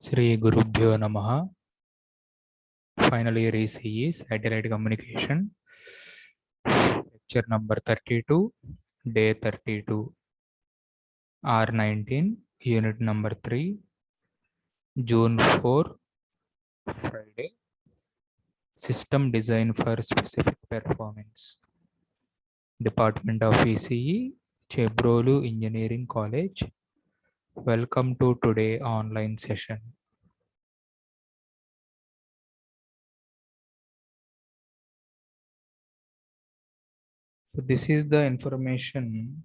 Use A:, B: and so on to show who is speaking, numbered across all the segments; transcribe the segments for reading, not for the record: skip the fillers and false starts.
A: Sri Gurubhyo Namaha. Final year ECE Satellite Communication. Lecture number 32, day 32, R19, unit number 3, June 4, Friday. System design for specific performance. Department of ECE, Chebrolu Engineering College. Welcome to today online session. So this is the information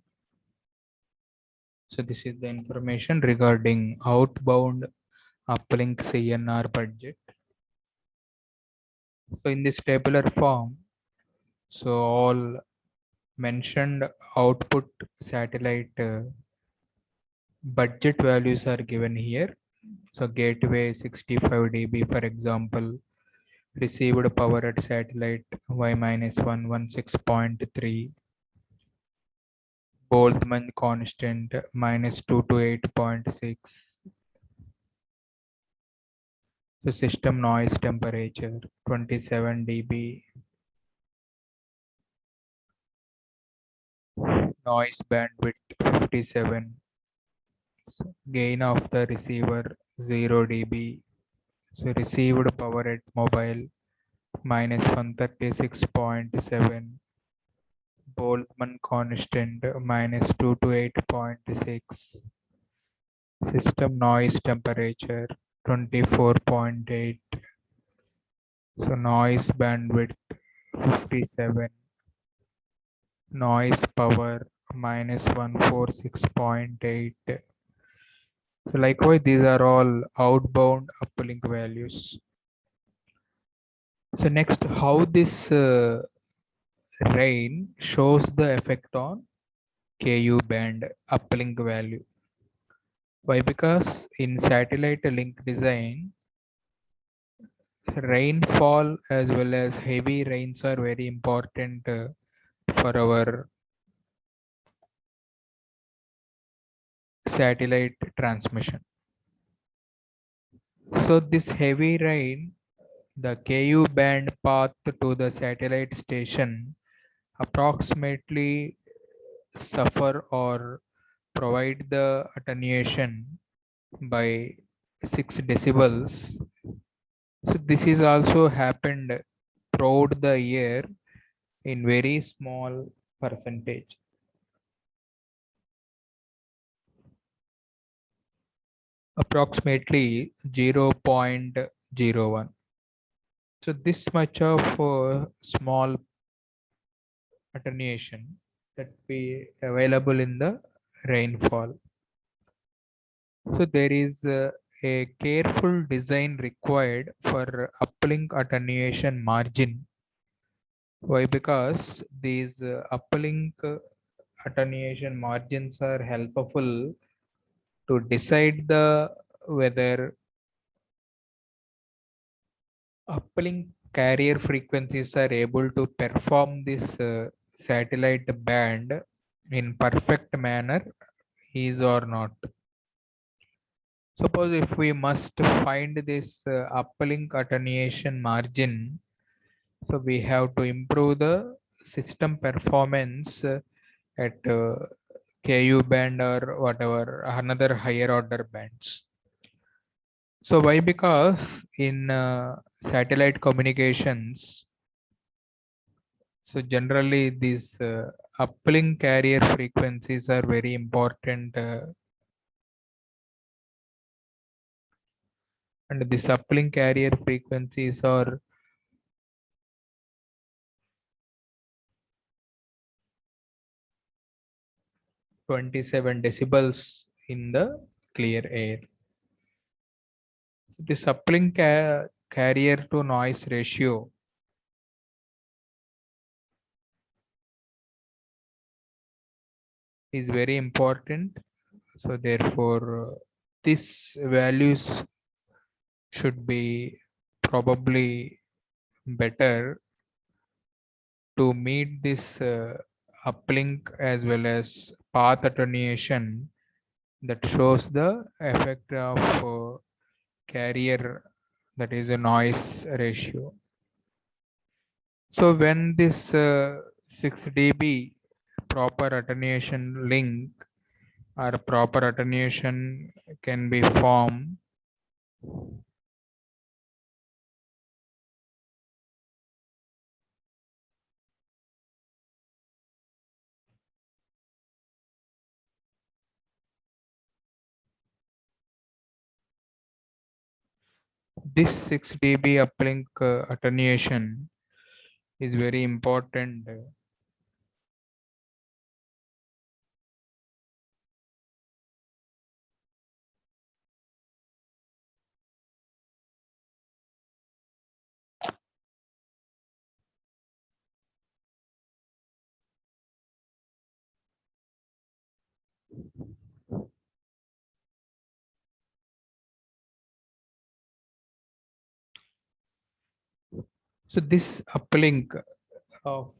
A: regarding outbound uplink CNR budget. So in this tabular form, so all mentioned output satellite budget values are given here. So gateway 65 dB, for example, received power at satellite Y-116.3, Boltzmann constant -2 to 8.6. So system noise temperature 27 dB, noise bandwidth 57, so gain of the receiver 0 dB. So received power at mobile -136.7, Boltzmann constant -2 to 8.6, system noise temperature 24.8, so noise bandwidth 57, noise power -146.8. So likewise, these are all outbound uplink values. So next, how this rain shows the effect on Ku band uplink value. Why? Because in satellite link design, rainfall as well as heavy rains are very important for our satellite transmission. So this heavy rain, the Ku band path to the satellite station approximately suffer or provide the attenuation by 6 decibels. So this is also happened throughout the year in very small percentage. Approximately 0.01. So this much of small attenuation that be available in the rainfall. So there is a careful design required for uplink attenuation margin. Why? Because these uplink attenuation margins are helpful to decide the whether uplink carrier frequencies are able to perform this satellite band in perfect manner is or not. Suppose if we must find this uplink attenuation margin, so we have to improve the system performance at Ku band or whatever another higher order bands. So why? Because in satellite communications, so generally these uplink carrier frequencies are very important, and these uplink carrier frequencies are 27 decibels in the clear air. This uplink carrier to noise ratio is very important. So therefore, these values should be probably better to meet this uplink as well as path attenuation that shows the effect of carrier, that is a noise ratio. So when this 6 dB proper attenuation link or proper attenuation can be formed, this 6 dB uplink attenuation is very important. So this uplink of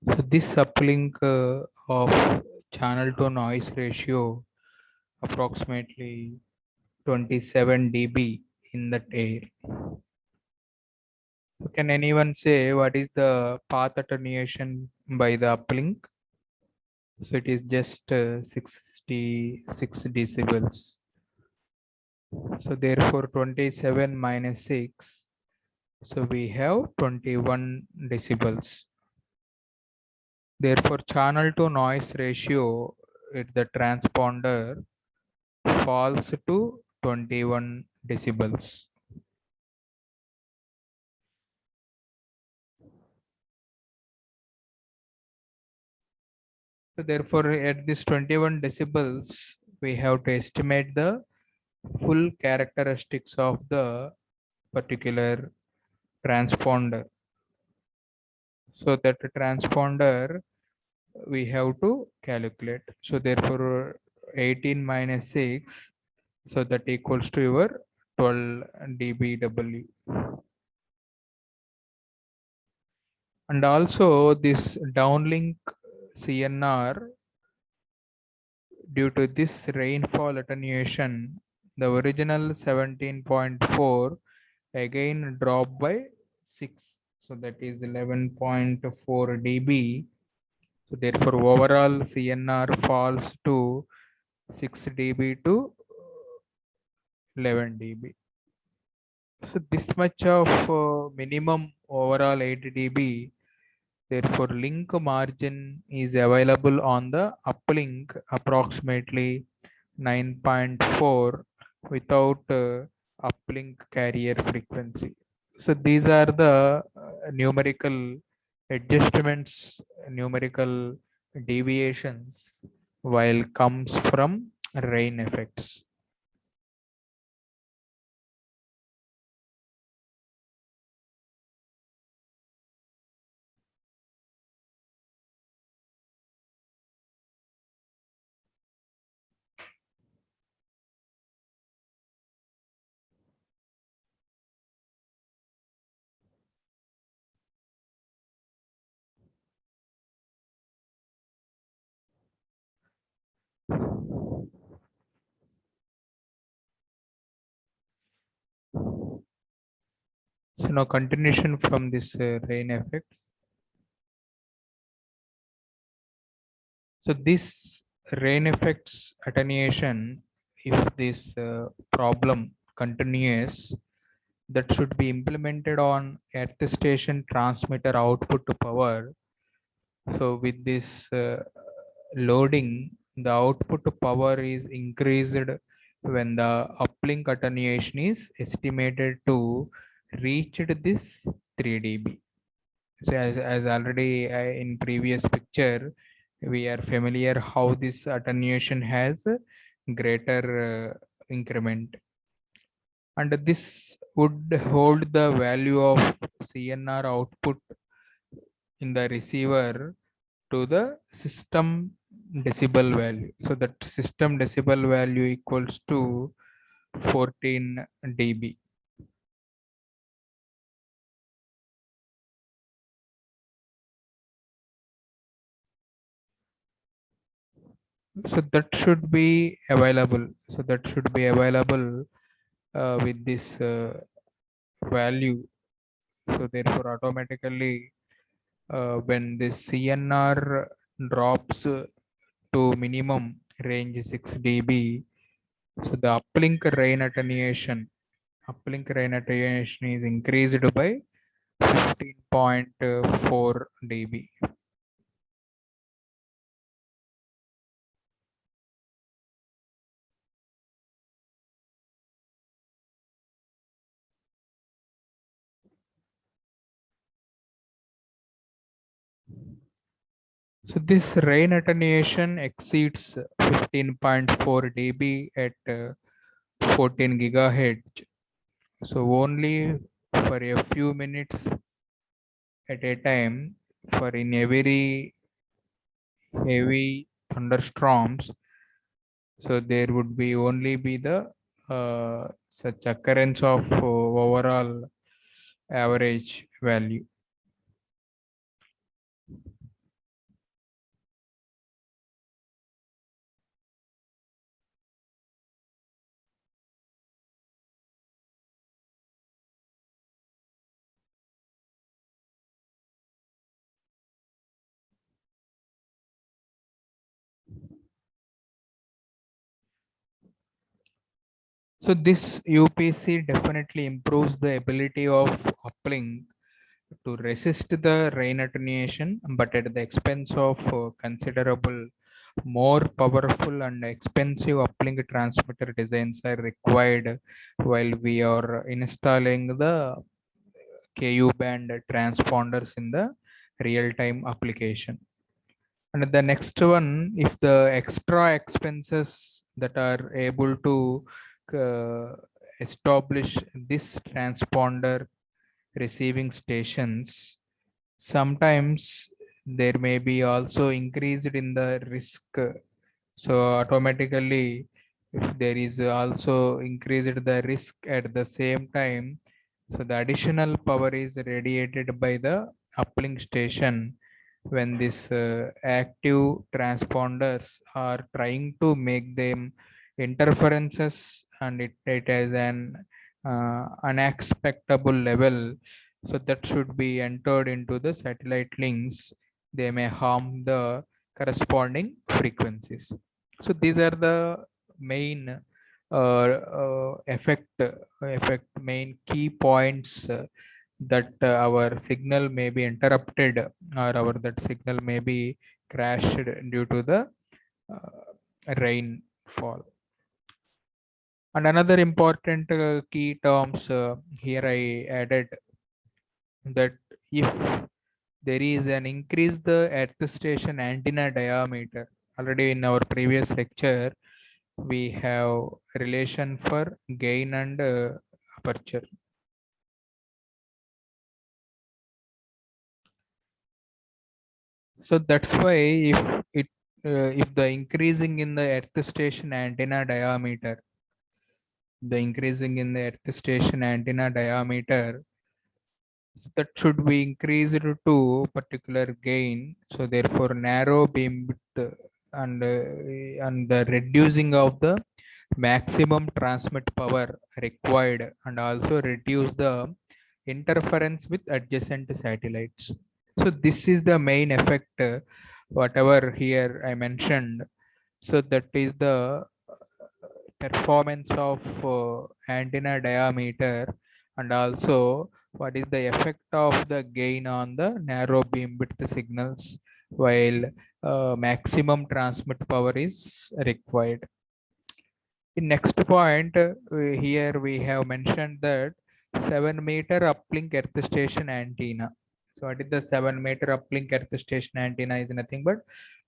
A: so this uplink of channel to noise ratio approximately 27 dB in that air. So can anyone say what is the path attenuation by the uplink? So it is just 66 decibels. So therefore 27 minus 6. So we have 21 decibels. Therefore channel to noise ratio at the transponder falls to 21 decibels. So therefore at this 21 decibels, we have to estimate the full characteristics of the particular transponder. So that transponder we have to calculate. So therefore 18 minus 6, so that equals to your 12 dBW. And also this downlink CNR, due to this rainfall attenuation, the original 17.4 again dropped by 6. So that is 11.4 dB. So therefore overall CNR falls to 6 dB to 11 dB. So this much of minimum overall 8 dB. Therefore link margin is available on the uplink approximately 9.4 without uplink carrier frequency. So these are the numerical adjustments, numerical deviations while comes from rain effects. So now continuation from this rain effect. So this rain effects attenuation, if this problem continues, that should be implemented on earth station transmitter output to power So with this loading, the output power is increased when the uplink attenuation is estimated to reach this 3 dB. So as already in previous picture, we are familiar how this attenuation has a greater increment. And this would hold the value of CNR output in the receiver to the system decibel value. So that system decibel value equals to 14 dB. So that should be available. So that should be available with this value. So therefore, automatically, when this CNR drops to minimum range 6 dB, so the uplink rain attenuation is increased by 15.4 dB. So this rain attenuation exceeds 15.4 dB at 14 gigahertz. So only for a few minutes at a time, for in every heavy thunderstorms, so there would be only be the such occurrence of overall average value. So this UPC definitely improves the ability of uplink to resist the rain attenuation, but at the expense of considerable more powerful and expensive uplink transmitter designs are required while we are installing the KU band transponders in the real-time application. And the next one, if the extra expenses that are able to uh, establish this transponder receiving stations, sometimes there may be also increased in the risk. So automatically, if there is also increased the risk at the same time, so the additional power is radiated by the uplink station when these active transponders are trying to make them interferences, and it has an unexpectable level, so that should be entered into the satellite links. They may harm the corresponding frequencies. So these are the main effect main key points that our signal may be interrupted, or our that signal may be crashed due to the rainfall. And another important key terms here I added, that if there is an increase the earth station antenna diameter. Already in our previous lecture, we have relation for gain and aperture. So that's why it if the increasing in the earth station antenna diameter, the increasing in the earth station antenna diameter, that should be increased to particular gain. So therefore narrow beam width and the reducing of the maximum transmit power required, and also reduce the interference with adjacent satellites. So this is the main effect, whatever here I mentioned. So that is the performance of antenna diameter, and also what is the effect of the gain on the narrow beam width signals while maximum transmit power is required. In next point, here we have mentioned that 7-meter uplink earth station antenna. So what is the 7-meter uplink earth station antenna is nothing but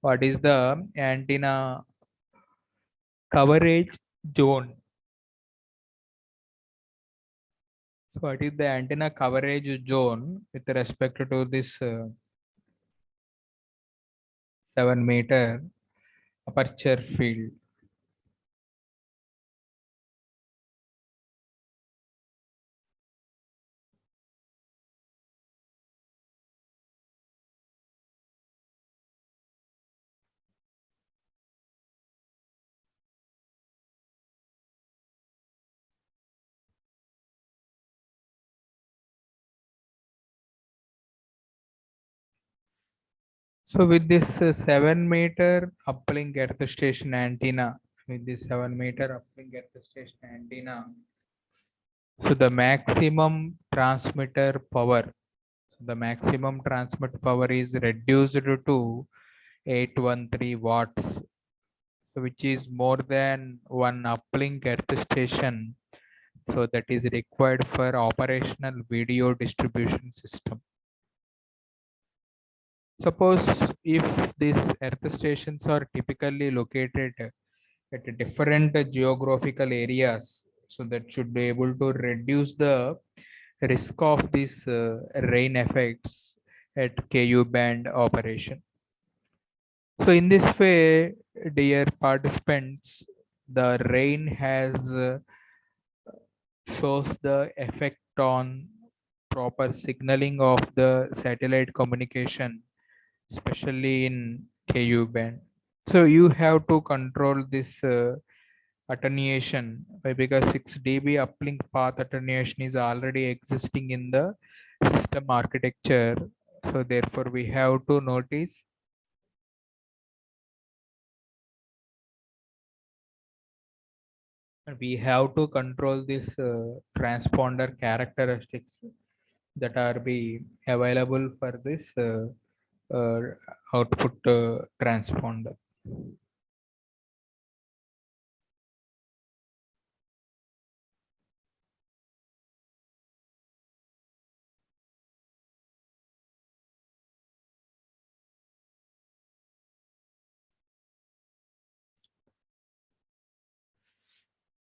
A: what is the antenna coverage zone. So what is the antenna coverage zone with respect to this 7-meter aperture field? So with this 7-meter uplink earth station antenna, with this 7-meter uplink earth station antenna, so the maximum transmitter power, so the maximum transmit power is reduced to 813 watts, so which is more than one uplink earth station. So that is required for operational video distribution system. Suppose if these earth stations are typically located at different geographical areas, so that should be able to reduce the risk of these rain effects at KU band operation. So in this way, dear participants, the rain has shows the effect on proper signaling of the satellite communication, especially in KU band. So you have to control this attenuation because 6 dB uplink path attenuation is already existing in the system architecture. So therefore we have to notice we have to control this transponder characteristics that are be available for this uh, output transponder.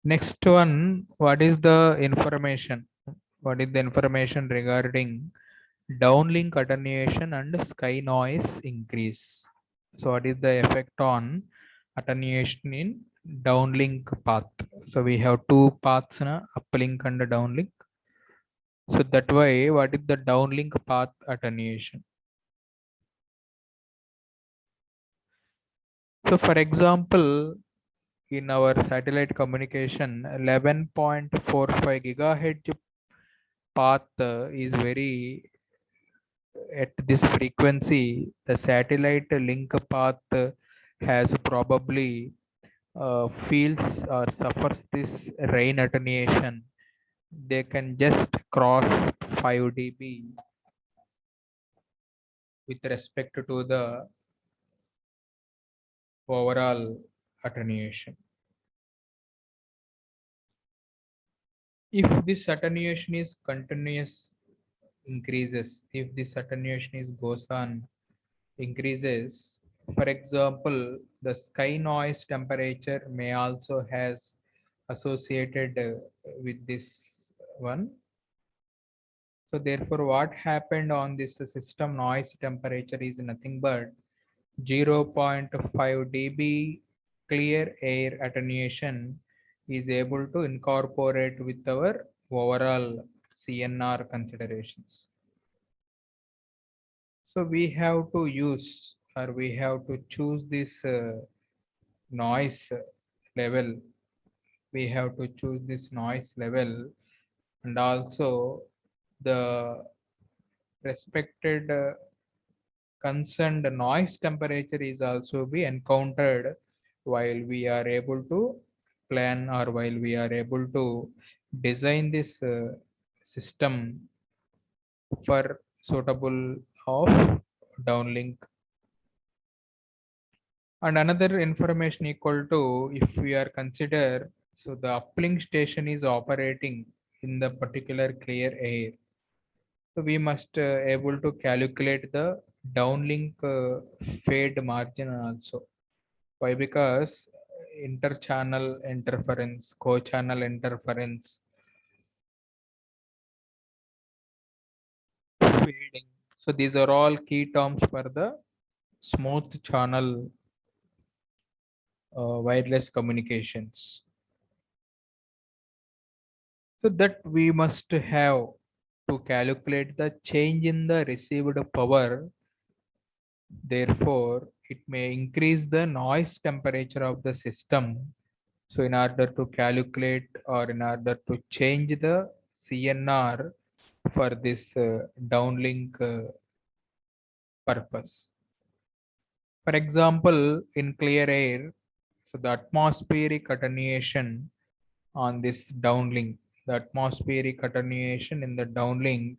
A: Next one, what is the information? What is the information regarding downlink attenuation and sky noise increase? So what is the effect on attenuation in downlink path? So we have two paths, na, uplink and downlink. So that way, what is the downlink path attenuation? So for example, in our satellite communication, 11.45 gigahertz path is very at this frequency. The satellite link path has probably feels or suffers this rain attenuation. They can just cross 5 dB with respect to the overall attenuation. If this attenuation is continuous increases, if this attenuation is goes on increases, for example, the sky noise temperature may also has associated with this one. So therefore, what happened on this system noise temperature is nothing but 0.5 dB clear air attenuation is able to incorporate with our overall CNR considerations. So we have to use or we have to choose this noise level. We have to choose this noise level and also the respected concerned noise temperature is also be encountered while we are able to plan or while we are able to design this system for suitable of downlink And another information equal to, if we are consider, so the uplink station is operating in the particular clear air. So we must able to calculate the downlink fade margin also. Why? Because interchannel interference, co-channel interference, fading. So these are all key terms for the smooth channel wireless communications. So that we must have to calculate the change in the received power. Therefore, it may increase the noise temperature of the system. So in order to calculate or in order to change the CNR for this downlink purpose. For example, in clear air, so the atmospheric attenuation on this downlink, the atmospheric attenuation in the downlink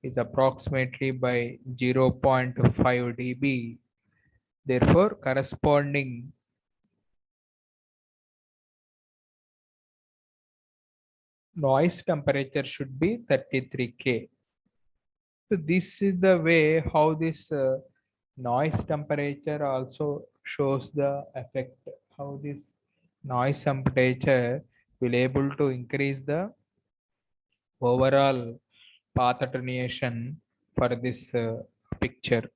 A: is approximately by 0.5 dB. Therefore, corresponding noise temperature should be 33 K. So this is the way how this noise temperature also shows the effect, how this noise temperature will able to increase the overall path attenuation for this picture.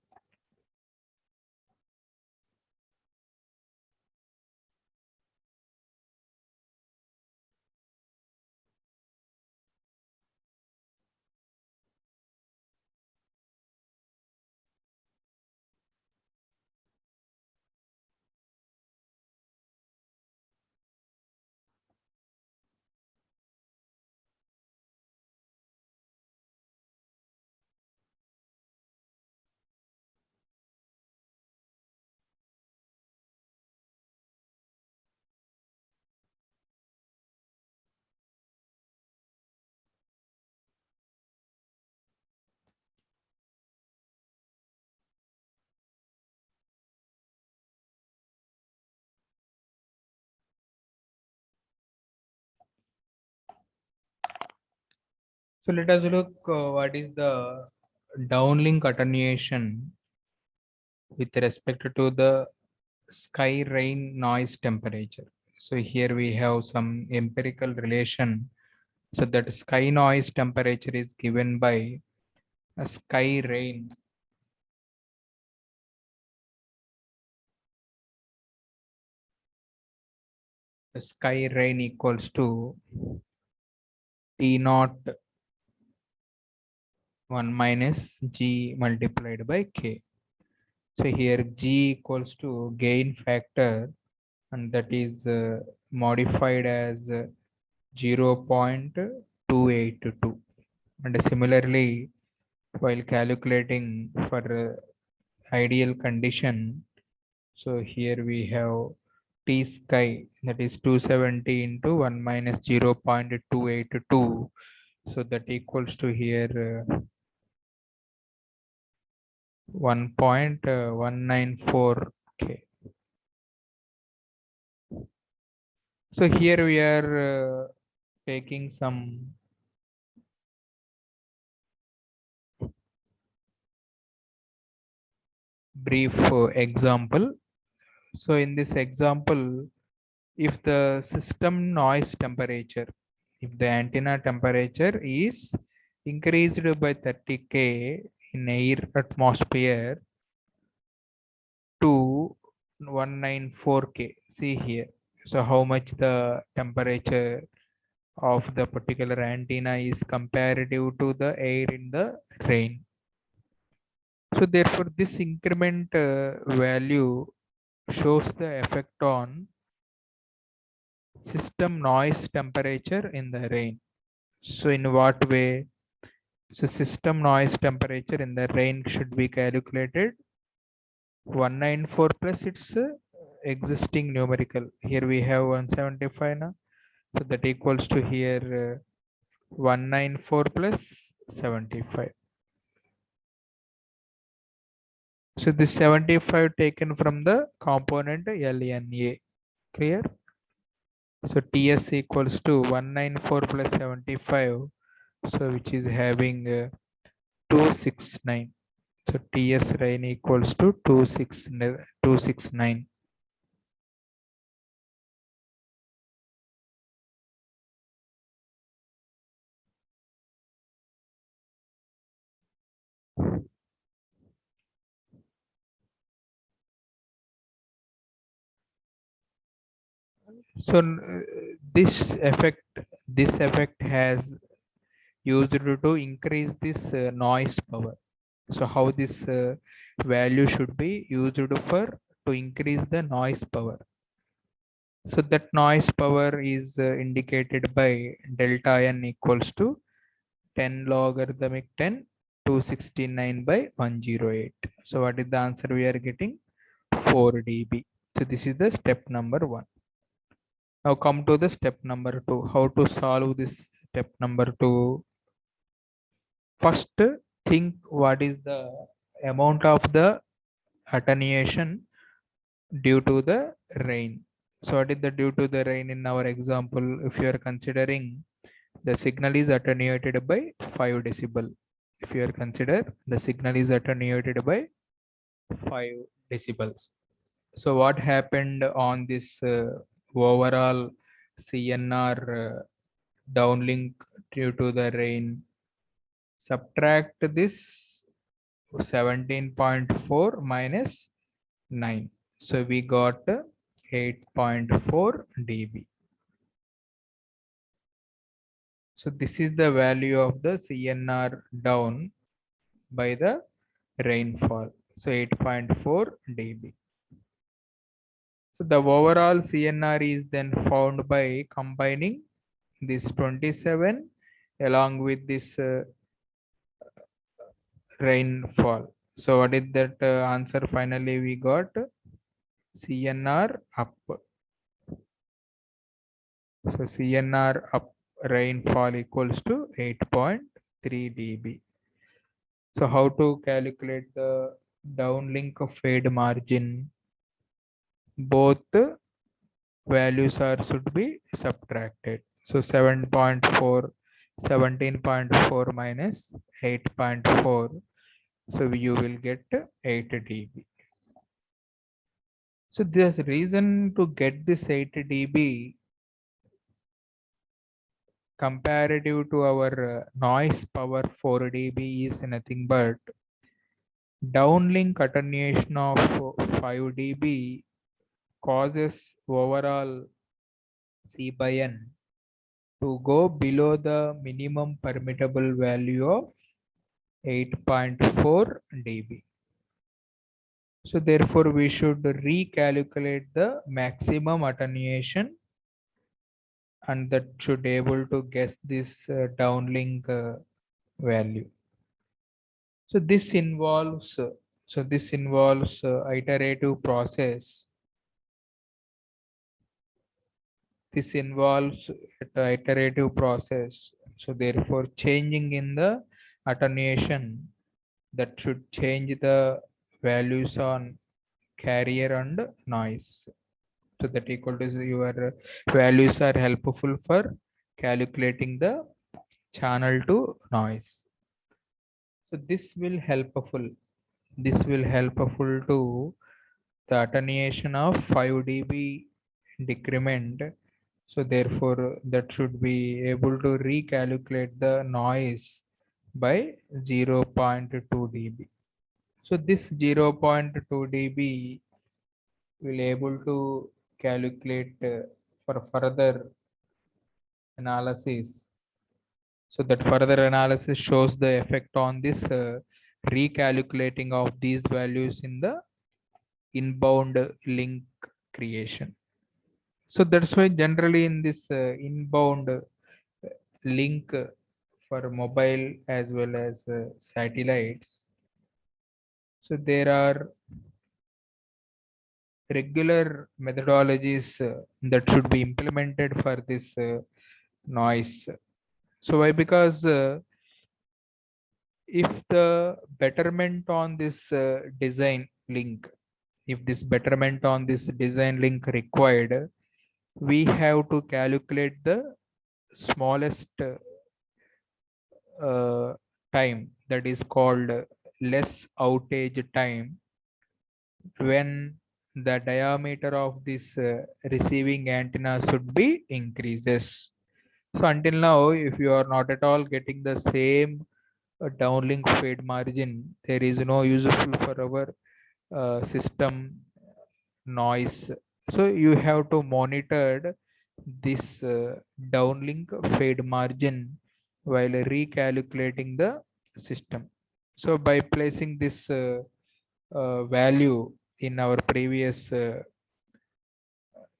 A: So let us look what is the downlink attenuation with respect to the sky rain noise temperature. So here we have some empirical relation. So that sky noise temperature is given by a sky rain. The sky rain equals to T naught 1 minus G multiplied by K. So here G equals to gain factor, and that is modified as 0.282. And similarly, while calculating for ideal condition, so here we have T sky, that is 270 into 1 minus 0.282. So that equals to here 1.194 K. So here we are taking some brief example. So in this example, if the system noise temperature, if the antenna temperature is increased by 30 K in air atmosphere to 194 K, see here. So how much the temperature of the particular antenna is comparative to the air in the rain. So therefore this increment value shows the effect on system noise temperature in the rain. So in what way? So system noise temperature in the rain should be calculated 194 plus its existing numerical. Here we have 175 now. So that equals to here 194 plus 75. So this 75 taken from the component LNA. Clear? So TS equals to 194 plus 75. So which is having 269. So TS rain equals to 269. So this effect has used to increase this noise power. So how this value should be used for to increase the noise power. So that noise power is indicated by delta n equals to 10 logarithmic 10 269 by 108. So what is the answer we are getting? 4 dB. So this is the step number 1. Now come to the step number 2. How to solve this step number 2? First, think what is the amount of the attenuation due to the rain. So what is the due to the rain in our example? If you are considering the signal is attenuated by 5 decibel. If you are consider the signal is attenuated by 5 decibels. So what happened on this overall CNR downlink due to the rain? Subtract this 17.4 minus 9. So we got 8.4 dB. So this is the value of the CNR down by the rainfall. So 8.4 dB. So the overall CNR is then found by combining this 27 along with this rainfall. So what is that answer finally we got? CNR up. So CNR up rainfall equals to 8.3 dB. So how to calculate the downlink of fade margin? Both values are should be subtracted. So 7.4, 17.4 minus 8.4. So you will get 8 dB. So there's reason to get this 8 dB comparative to our noise power 4 dB is nothing but downlink attenuation of 5 dB causes overall C by N to go below the minimum permittable value of 8.4 dB. So therefore we should recalculate the maximum attenuation and that should able to guess this downlink value. So this involves iterative process. This involves an iterative process. So therefore, changing in the attenuation that should change the values on carrier and noise. So that equal to your values are helpful for calculating the channel to noise. So this will helpful. This will helpful to the attenuation of 5 dB decrement. So therefore that should be able to recalculate the noise by 0.2 dB. So this 0.2 dB will able to calculate for further analysis. So that further analysis shows the effect on this recalculating of these values in the inbound link creation. So that's why generally in this inbound link for mobile as well as satellites, so there are regular methodologies that should be implemented for this noise. So why? Because if the betterment on this design link, if this betterment on this design link required, we have to calculate the smallest time, that is called less outage time, when the diameter of this receiving antenna should be increases. So until now, if you are not at all getting the same downlink fade margin, there is no useful for our system noise. So you have to monitor this downlink fade margin while recalculating the system. So by placing this value in our previous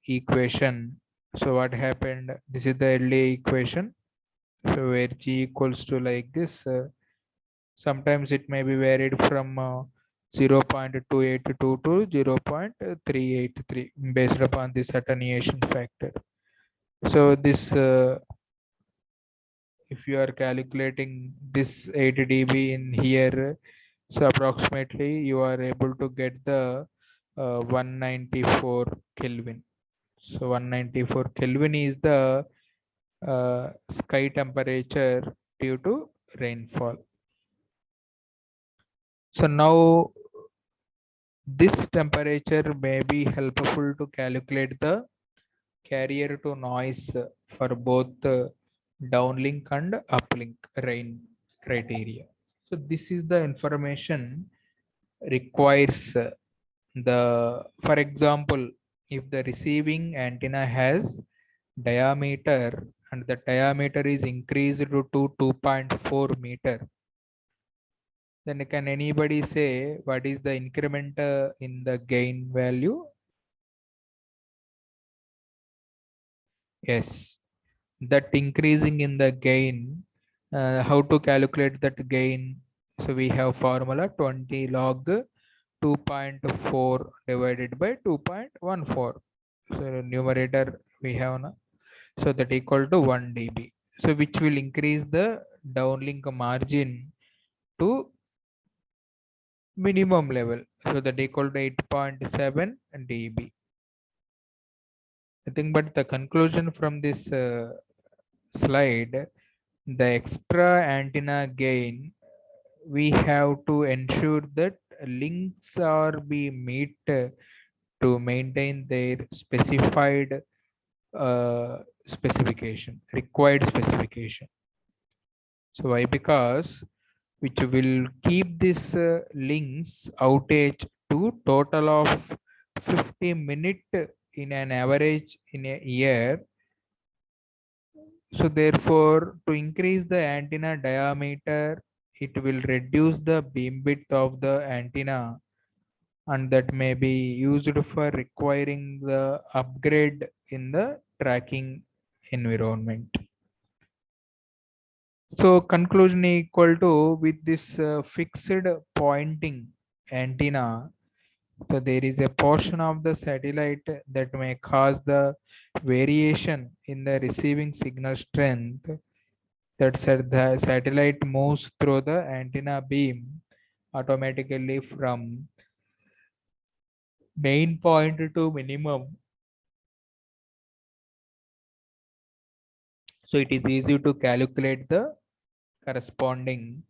A: equation, so what happened, this is the LA equation, so where G equals to like this, sometimes it may be varied from 0.282 to 0.383 based upon this attenuation factor. So this if you are calculating this 8 dB in here, so approximately you are able to get the 194 Kelvin. So 194 Kelvin is the sky temperature due to rainfall. So now this temperature may be helpful to calculate the carrier to noise for both downlink and uplink rain criteria. So this is the information requires for example, if the receiving antenna has diameter and the diameter is increased to 2.4 meter, then can anybody say what is the increment in the gain value? Yes, that increasing in the gain, how to calculate that gain? So we have formula 20 log 2.4 divided by 2.14. So numerator we have now, so that equal to 1 dB. So which will increase the downlink margin to minimum level. So that equal to 8.7 dB. I think, but the conclusion from this slide, the extra antenna gain, we have to ensure that links are be meet to maintain their specified specification, required specification. So why? Because which will keep this links outage to total of 50 minute in an average in a year. So therefore, to increase the antenna diameter, it will reduce the beam width of the antenna, and that may be used for requiring the upgrade in the tracking environment. So conclusion equal to with this fixed pointing antenna, so there is a portion of the satellite that may cause the variation in the receiving signal strength, that said the satellite moves through the antenna beam automatically from main point to minimum. So it is easy to calculate the corresponding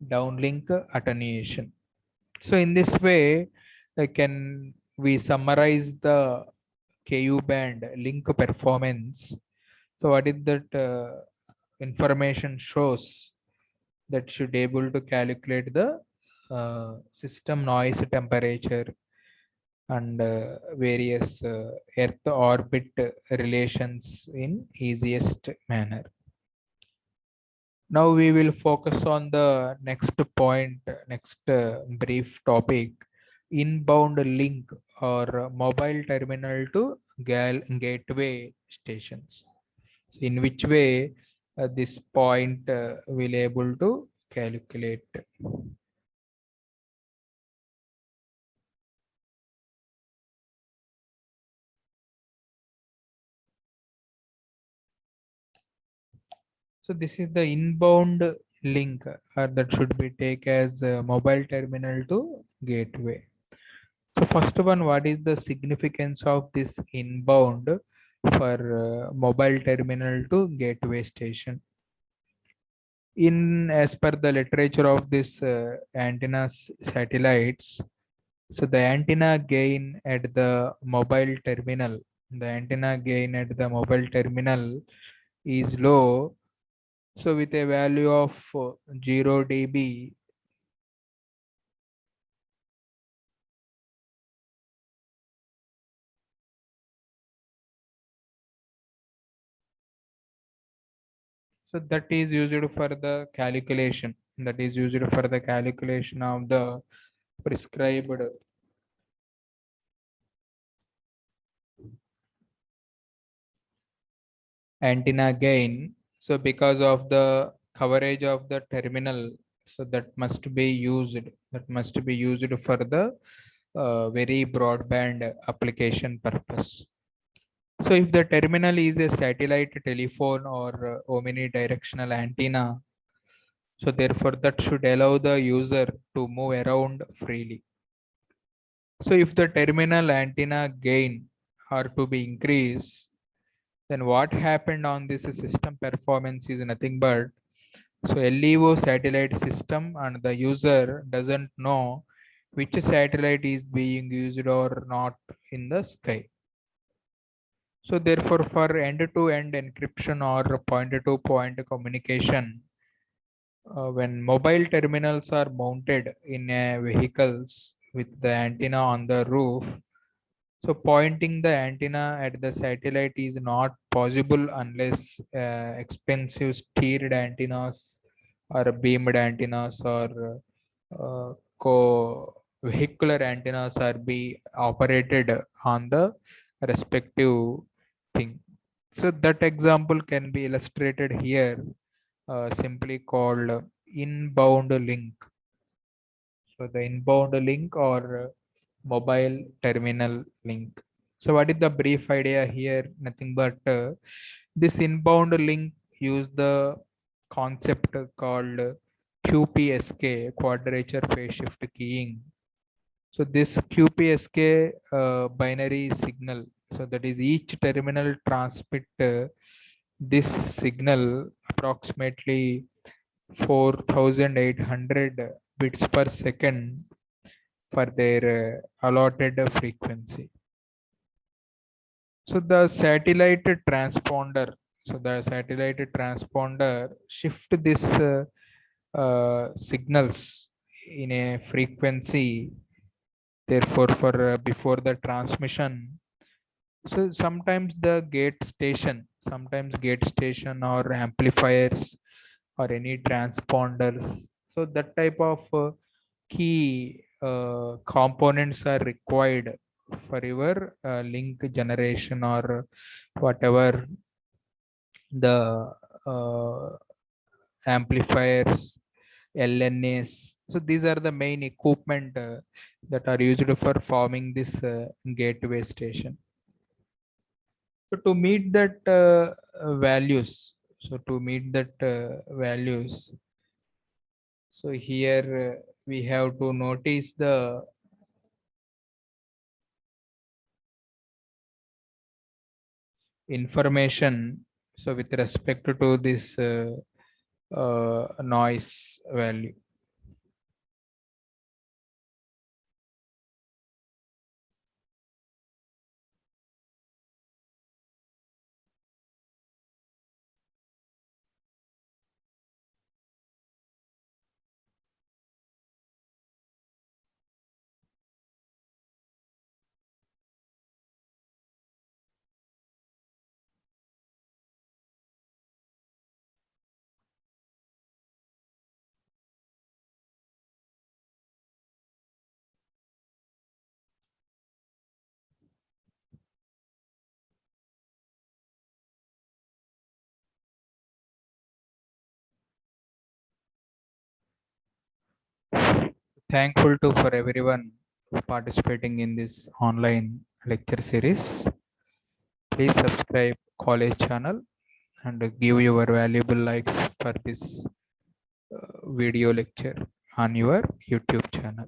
A: downlink attenuation. So in this way, can we summarize the KU band link performance? So what is that information shows that should able to calculate the system noise temperature and various earth orbit relations in easiest manner. Now we will focus on the next point, next brief topic, inbound link or mobile terminal to gateway stations. In which way this point will able to calculate. So this is the inbound link that should be take as a mobile terminal to gateway. So first one, what is the significance of this inbound for mobile terminal to gateway station? In as per the literature of this antennas satellites, so the antenna gain at the mobile terminal, is low. So with a value of 0 dB, so that is used for the calculation. That is used for the calculation of the prescribed antenna gain. So because of the coverage of the terminal, so that must be used. That must be used for the very broadband application purpose. So if the terminal is a satellite telephone or omnidirectional antenna, so therefore that should allow the user to move around freely. So if the terminal antenna gain are to be increased, then what happened on this system performance is nothing but, so LEO satellite system and the user doesn't know which satellite is being used or not in the sky. So therefore for end-to-end encryption or point-to-point communication, when mobile terminals are mounted in vehicles with the antenna on the roof, so pointing the antenna at the satellite is not possible unless expensive steered antennas or beamed antennas or co-vehicular antennas are be operated on the respective thing. So that example can be illustrated here, simply called inbound link. So the inbound link or mobile terminal link. So what is the brief idea here? Nothing but this inbound link use the concept called QPSK, quadrature phase shift keying. So this QPSK binary signal, so that is each terminal transmit this signal approximately 4,800 bits per second for their allotted frequency. So the satellite transponder, shift this signals in a frequency. Therefore, for before the transmission, so sometimes gate station or amplifiers or any transponders. So that type of key components are required for your link generation or whatever the amplifiers, LNAs. So these are the main equipment that are used for forming this gateway station. So to meet that values, so here we have to notice the information. So with respect to this noise value. Thankful to for everyone participating in this online lecture series. Please subscribe college channel and give your valuable likes for this video lecture on your YouTube channel.